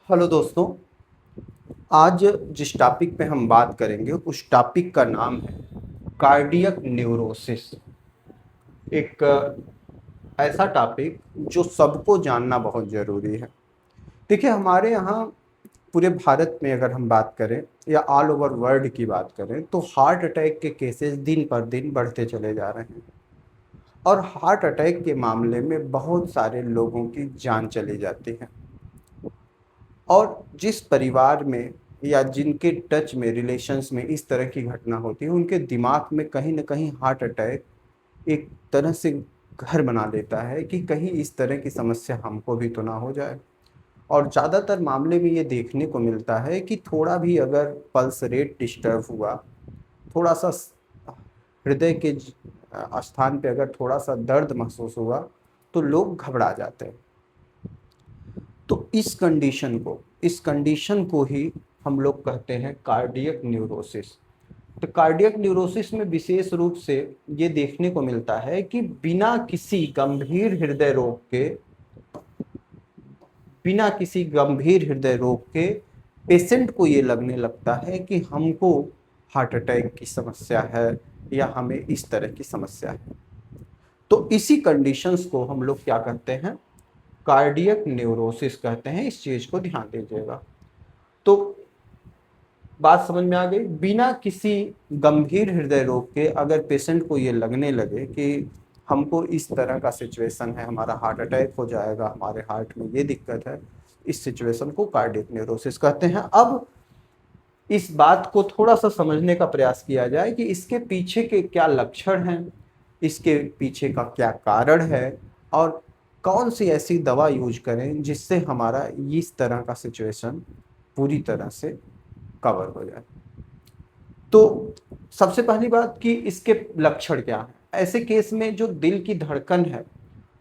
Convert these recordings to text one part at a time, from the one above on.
Hello दोस्तों। आज जिस टॉपिक पे हम बात करेंगे उस टॉपिक का नाम है कार्डियक न्यूरोसिस। एक ऐसा टॉपिक जो सबको जानना बहुत ज़रूरी है। देखिए, हमारे यहाँ पूरे भारत में अगर हम बात करें या ऑल ओवर वर्ल्ड की बात करें तो हार्ट अटैक के केसेस दिन पर दिन बढ़ते चले जा रहे हैं। और हार्ट अटैक के मामले में बहुत सारे लोगों की जान चली जाती है। और जिस परिवार में या जिनके टच में रिलेशंस में इस तरह की घटना होती है उनके दिमाग में कहीं ना कहीं हार्ट अटैक एक तरह से घर बना लेता है कि कहीं इस तरह की समस्या हमको भी तो ना हो जाए। और ज़्यादातर मामले में ये देखने को मिलता है कि थोड़ा भी अगर पल्स रेट डिस्टर्ब हुआ, थोड़ा सा हृदय के स्थान पे अगर थोड़ा सा दर्द महसूस हुआ तो लोग घबरा जाते हैं। तो इस कंडीशन को ही हम लोग कहते हैं कार्डियक न्यूरोसिस। तो कार्डियक न्यूरोसिस में विशेष रूप से ये देखने को मिलता है कि बिना किसी गंभीर हृदय रोग के पेशेंट को ये लगने लगता है कि हमको हार्ट अटैक की समस्या है या हमें इस तरह की समस्या है। तो इसी कंडीशंस को हम लोग क्या कहते हैं, कार्डियक न्यूरोसिस कहते हैं। इस चीज को ध्यान दीजिएगा। तो बात समझ में आ गई। बिना किसी गंभीर हृदय रोग के अगर पेशेंट को ये लगने लगे कि हमको इस तरह का सिचुएशन है, हमारा हार्ट अटैक हो जाएगा, हमारे हार्ट में ये दिक्कत है, इस सिचुएशन को कार्डियक न्यूरोसिस कहते हैं। अब इस बात को थोड़ा सा समझने का प्रयास किया जाए कि इसके पीछे के क्या लक्षण हैं, इसके पीछे का क्या कारण है और कौन सी ऐसी दवा यूज करें जिससे हमारा इस तरह का सिचुएशन पूरी तरह से कवर हो जाए। तो सबसे पहली बात कि इसके लक्षण क्या हैं। ऐसे केस में जो दिल की धड़कन है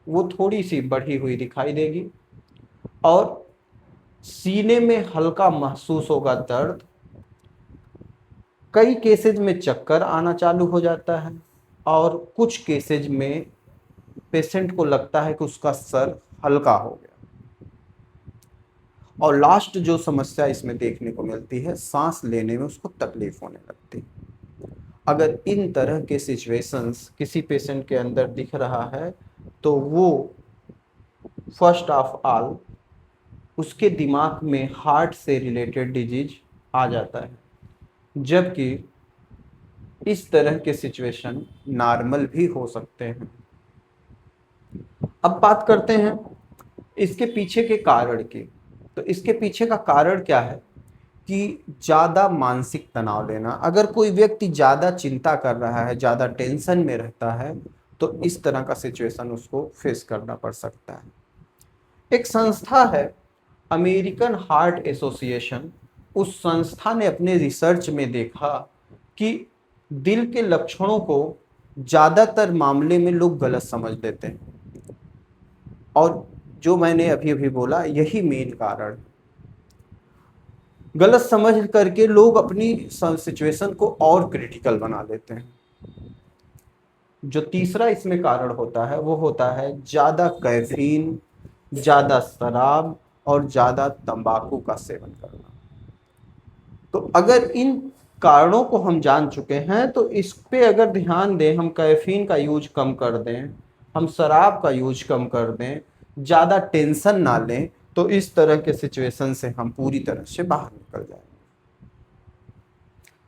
वो थोड़ी सी बढ़ी हुई दिखाई देगी और सीने में हल्का महसूस होगा दर्द। कई केसेज में चक्कर आना चालू हो जाता है और कुछ केसेज में पेशेंट को लगता है कि उसका सर हल्का हो गया। और लास्ट जो समस्या इसमें देखने को मिलती है, सांस लेने में उसको तकलीफ होने लगती है। अगर इन तरह के सिचुएशंस किसी पेशेंट के अंदर दिख रहा है तो वो फर्स्ट ऑफ ऑल उसके दिमाग में हार्ट से रिलेटेड डिजीज आ जाता है। जबकि इस तरह के सिचुएशन नॉर्मल भी हो सकते हैं। अब बात करते हैं इसके पीछे के कारण की। तो इसके पीछे का कारण क्या है कि ज़्यादा मानसिक तनाव लेना। अगर कोई व्यक्ति ज़्यादा चिंता कर रहा है, ज़्यादा टेंशन में रहता है तो इस तरह का सिचुएशन उसको फेस करना पड़ सकता है। एक संस्था है अमेरिकन हार्ट एसोसिएशन। उस संस्था ने अपने रिसर्च में देखा कि दिल के लक्षणों को ज़्यादातर मामले में लोग गलत समझ लेते हैं। और जो मैंने अभी अभी बोला यही मेन कारण। गलत समझ करके लोग अपनी सिचुएशन को और क्रिटिकल बना लेते हैं। जो तीसरा इसमें कारण होता है वो होता है ज़्यादा कैफीन, ज़्यादा शराब और ज़्यादा तंबाकू का सेवन करना। तो अगर इन कारणों को हम जान चुके हैं तो इस पे अगर ध्यान दें, हम कैफीन का यूज कम कर दें, हम शराब का यूज कम कर दें, ज़्यादा टेंशन ना लें, तो इस तरह के सिचुएशन से हम पूरी तरह से बाहर निकल जाएंगे।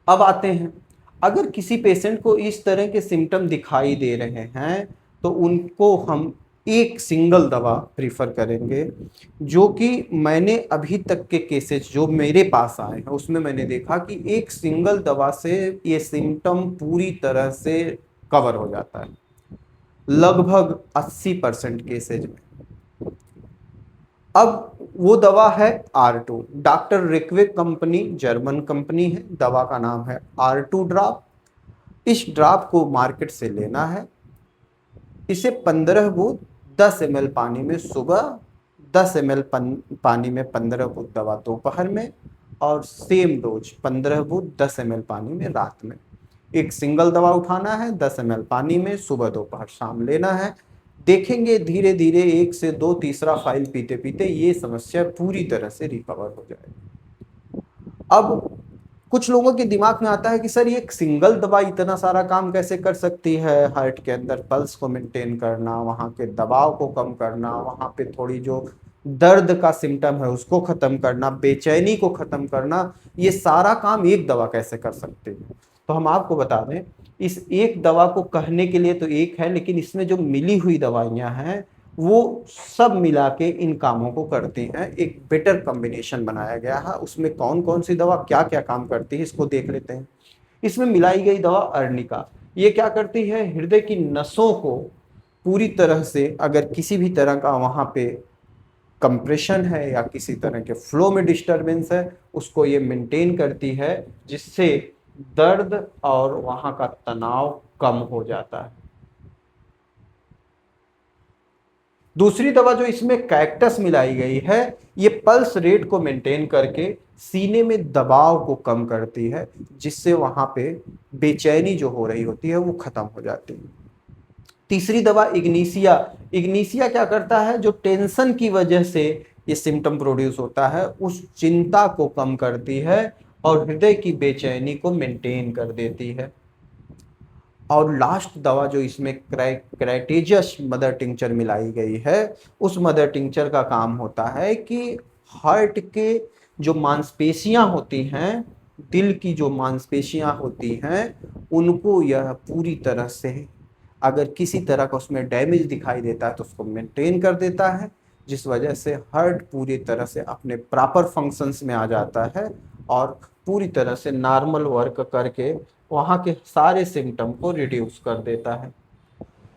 अब आते हैं, अगर किसी पेशेंट को इस तरह के सिम्टम दिखाई दे रहे हैं तो उनको हम एक सिंगल दवा प्रीफर करेंगे। जो कि मैंने अभी तक के केसेस जो मेरे पास आए हैं उसमें मैंने देखा कि एक सिंगल दवा से ये सिम्टम पूरी तरह से कवर हो जाता है, लगभग 80% केसेज में। अब वो दवा है R2। Doctor Reckeweg company, German company है, दवा का नाम है R2 ड्रॉप। इस ड्रॉप को मार्केट से लेना है। इसे 15 बूंद 10 ml पानी में सुबह, 10 ml पानी में 15 बूंद दवा दोपहर में और सेम डोज 15 बूंद 10 ml पानी में रात में। एक सिंगल दवा उठाना है, 10 ml पानी में सुबह दोपहर शाम लेना है। देखेंगे धीरे धीरे 1 से 2 तीसरा फाइल पीते पीते ये समस्या पूरी तरह से रिकवर हो जाएगी। अब कुछ लोगों के दिमाग में आता है कि सर ये एक सिंगल दवा इतना सारा काम कैसे कर सकती है, हार्ट के अंदर पल्स को मेंटेन करना, वहाँ के दबाव को कम करना, वहाँ पे थोड़ी जो दर्द का सिम्टम है उसको खत्म करना, बेचैनी को खत्म करना, ये सारा काम एक दवा कैसे कर सकती है। तो हम आपको बता दें, इस एक दवा को कहने के लिए तो एक है, लेकिन इसमें जो मिली हुई दवाइयाँ हैं वो सब मिला के इन कामों को करती हैं। एक बेटर कॉम्बिनेशन बनाया गया है, उसमें कौन कौन सी दवा क्या क्या काम करती है इसको देख लेते हैं। इसमें मिलाई गई दवा अर्निका, ये क्या करती है, हृदय की नसों को पूरी तरह से, अगर किसी भी तरह का वहाँ पे कंप्रेशन है या किसी तरह के फ्लो में डिस्टरबेंस है, उसको ये मेंटेन करती है, जिससे दर्द और वहाँ का तनाव कम हो जाता है। दूसरी दवा जो इसमें कैक्टस मिलाई गई है, ये पल्स रेट को मेंटेन करके सीने में दबाव को कम करती है, जिससे वहां पे बेचैनी जो हो रही होती है वो खत्म हो जाती है। तीसरी दवा इग्निसिया, इग्निसिया क्या करता है, जो टेंशन की वजह से ये सिम्टम प्रोड्यूस होता है उस चिंता को कम करती है और हृदय की बेचैनी को मेंटेन कर देती है। और लास्ट दवा जो इसमें क्राइटेजियस मदर टिंचर मिलाई गई है, उस मदर टिंचर का काम होता है कि हार्ट के जो मांसपेशियां होती हैं, दिल की जो मांसपेशियां होती हैं, उनको यह पूरी तरह से, अगर किसी तरह का उसमें डैमेज दिखाई देता है तो उसको मेंटेन कर देता है, जिस वजह से हार्ट पूरी तरह से अपने प्रॉपर फंक्शंस में आ जाता है और पूरी तरह से नॉर्मल वर्क करके वहाँ के सारे सिम्टम को रिड्यूस कर देता है।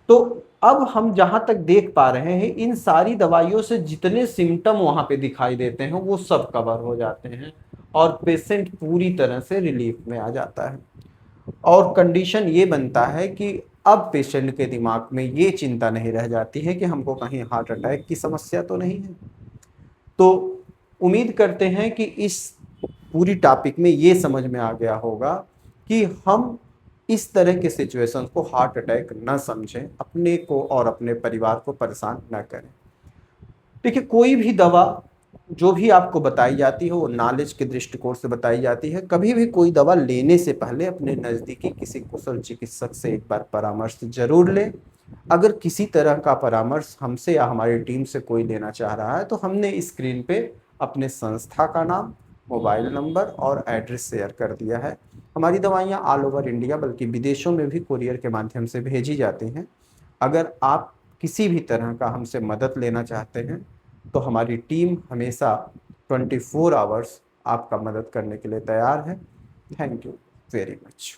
तो अब हम जहाँ तक देख पा रहे हैं, इन सारी दवाइयों से जितने सिम्टम वहाँ पे दिखाई देते हैं वो सब कवर हो जाते हैं और पेशेंट पूरी तरह से रिलीफ में आ जाता है। और कंडीशन ये बनता है कि अब पेशेंट के दिमाग में ये चिंता नहीं रह जाती है कि हमको कहीं हार्ट अटैक की समस्या तो नहीं है। तो उम्मीद करते हैं कि इस पूरी टॉपिक में ये समझ में आ गया होगा कि हम इस तरह के सिचुएशन को हार्ट अटैक न समझें, अपने को और अपने परिवार को परेशान न करें। देखिए, कोई भी दवा जो भी आपको बताई जाती है वो नॉलेज के दृष्टिकोण से बताई जाती है। कभी भी कोई दवा लेने से पहले अपने नज़दीकी किसी कुशल चिकित्सक से एक बार परामर्श जरूर लें। अगर किसी तरह का परामर्श हमसे या हमारी टीम से कोई लेना चाह रहा है तो हमने स्क्रीन पे अपने संस्था का नाम, मोबाइल नंबर और एड्रेस शेयर कर दिया है। हमारी दवाइयाँ ऑल ओवर इंडिया बल्कि विदेशों में भी कुरियर के माध्यम से भेजी जाती हैं। अगर आप किसी भी तरह का हमसे मदद लेना चाहते हैं तो हमारी टीम हमेशा 24 आवर्स आपका मदद करने के लिए तैयार है। Thank you very much.